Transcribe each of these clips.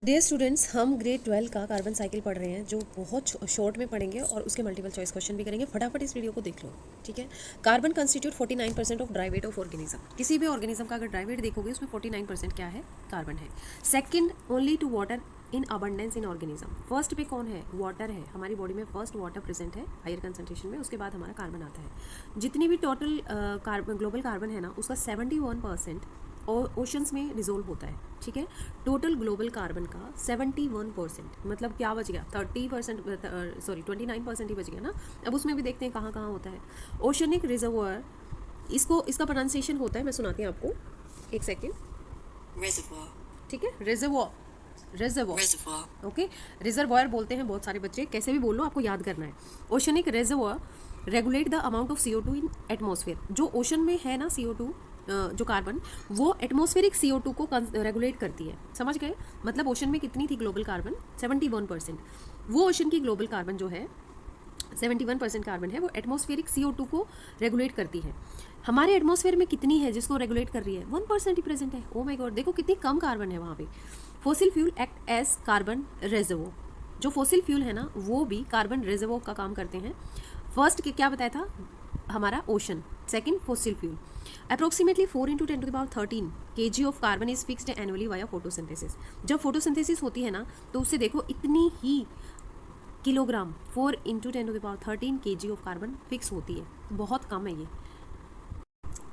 Dear students, हम grade 12 का carbon cycle पढ़ रहे हैं जो बहुत शॉर्ट में पढ़ेंगे और उसके मल्टीपल चॉइस क्वेश्चन भी करेंगे। फटाफट इस वीडियो को देख लो, ठीक है। Carbon constitute 49% of dry weight of organism. किसी भी ऑर्गेनिज्म का अगर ड्राई वेट देखोगे उसमें 49% क्या है? कार्बन है। Second, only to water in abundance in organism. First पे कौन है? वाटर है। हमारी बॉडी में फर्स्ट वाटर प्रेजेंट है हायर कंसंट्रेशन में, उसके बाद हमारा कार्बन आता है। जितनी भी टोटल ग्लोबल कार्बन है ना, उसका 71% और ओशंस में डिजोल्व होता है, ठीक है। टोटल ग्लोबल कार्बन का 71%, मतलब क्या बच गया? 30%, सॉरी 29% ही बच गया ना। अब उसमें भी देखते हैं कहाँ कहाँ होता है। ओशनिक रिजर्वोयर, इसका प्रोनाउंसिएशन होता है, मैं सुनाती हूँ आपको, एक सेकेंड। Reservoir. ठीक है, रिजर्वोयर, ओके। रिजर्वोयर बोलते हैं बहुत सारे बच्चे, कैसे भी बोल लो, आपको याद करना है। Oceanic reservoir regulate the amount of CO2 in atmosphere. जो ओशन में है ना CO2, जो कार्बन, वो एटमॉस्फेरिक CO2 को रेगुलेट करती है, समझ गए? मतलब ओशन में कितनी थी ग्लोबल कार्बन? 71%। वो ओशन की ग्लोबल कार्बन जो है 71% कार्बन है, वो एटमॉस्फेरिक CO2 को रेगुलेट करती है। हमारे एटमॉस्फेयर में कितनी है जिसको रेगुलेट कर रही है? 1% ही प्रेजेंट है। ओ माय गॉड, देखो कितनी कम कार्बन है वहाँ पे। Fossil fuel act as carbon reservoir. जो फॉसिल फ्यूल है ना, वो भी कार्बन रिजर्वो का काम करते हैं। फर्स्ट क्या बताया था? हमारा ocean. Second, fossil fuel. Approximately 4 × 10⁻13 kg of carbon is fixed annually via photosynthesis. जब फोटोसिंथेसिस होती है ना, तो उससे देखो इतनी ही kilogram, 4 × 10⁻13 kg of carbon fix होती है। बहुत कम है ये।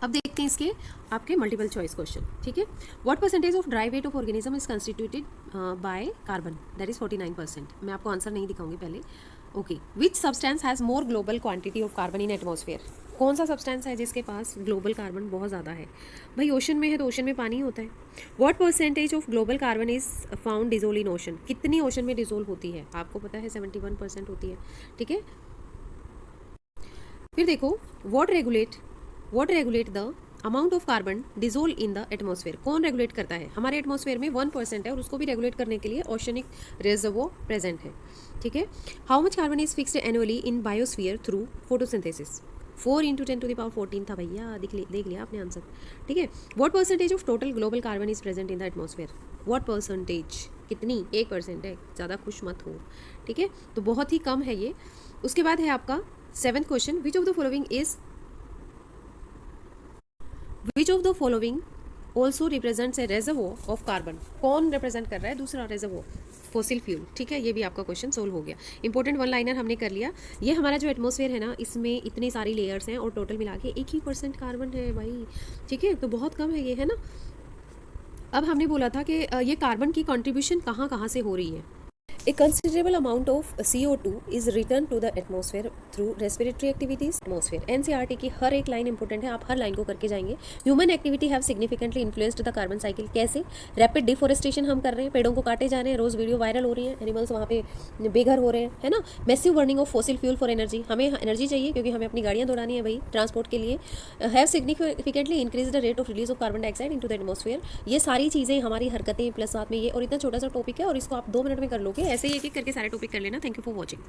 अब देखते हैं इसके आपके मल्टीपल चॉइस क्वेश्चन, ठीक है। What percentage of dry weight of organism is constituted by carbon? That is 49%। मैं आपको आंसर नहीं दिखाऊंगी पहले, okay. Which substance has more global quantity of carbon in atmosphere? कौन सा सब्सटेंस है जिसके पास ग्लोबल कार्बन बहुत ज़्यादा है? भाई ओशन में है तो ओशन में पानी होता है। What percentage of global carbon is found dissolve in ocean? कितनी ओशन में डिजोल्व होती है? आपको पता है 71% होती है, ठीक है। फिर देखो, what regulate the amount of carbon dissolve in the atmosphere? कौन रेगुलेट करता है? हमारे एटमॉस्फेयर में 1% है और उसको भी रेगुलेट करने के लिए ओशनिक रिजर्वो प्रेजेंट है, ठीक है। How much carbon is fixed annually in biosphere through photosynthesis? 4 × 10⁻14 था भैया, देख लिया आपने आंसर, ठीक है। What percentage of total global carbon is present in the atmosphere? What percentage? कितनी? 1% है, ज़्यादा खुश मत हो, ठीक है। तो बहुत ही कम है ये। उसके बाद है आपका 7th question. Which of the following also represents a reservoir of carbon? कौन रिप्रेजेंट कर रहा है दूसरा रेजर्वोयर? फॉसिल फ्यूल, ठीक है। ये भी आपका क्वेश्चन सोल्व हो गया। इंपॉर्टेंट वन लाइनर हमने कर लिया। ये हमारा जो एटमॉस्फेयर है ना, इसमें इतनी सारी लेयर्स हैं और टोटल मिला के 1% कार्बन है भाई, ठीक है। तो बहुत कम है ये, है ना। अब हमने बोला था कि ये कार्बन की कॉन्ट्रीब्यूशन कहाँ कहाँ से हो रही है। A considerable amount of CO2 is returned to the atmosphere through respiratory activities. Atmosphere NCERT की हर एक लाइन इंपॉर्टेंट है, आप हर लाइन को करके जाएंगे। Human activity have significantly influenced the carbon cycle. कैसे? रैपिड डिफोरेस्टेशन हम कर रहे हैं, पेड़ों को काटे जा रहे हैं, रोज वीडियो वायरल हो रही है, एनिमल्स वहाँ पे बेघर हो रहे हैं, है ना। Massive burning of fossil fuel for energy, हमें एनर्जी चाहिए क्योंकि हमें अपनी गाड़ियाँ दौड़ानी है भाई, ट्रांसपोर्ट के लिए। Have significantly increase the rate of release of carbon dioxide into the atmosphere. ये सारी चीज़ें हमारी हरकतें प्लस साथ में ये, और इतना छोटा सा टॉपिक है और इसको आप 2 मिनट में कर लोगे। ऐसे ही एक एक करके सारे टॉपिक कर लेना। Thank you for watching.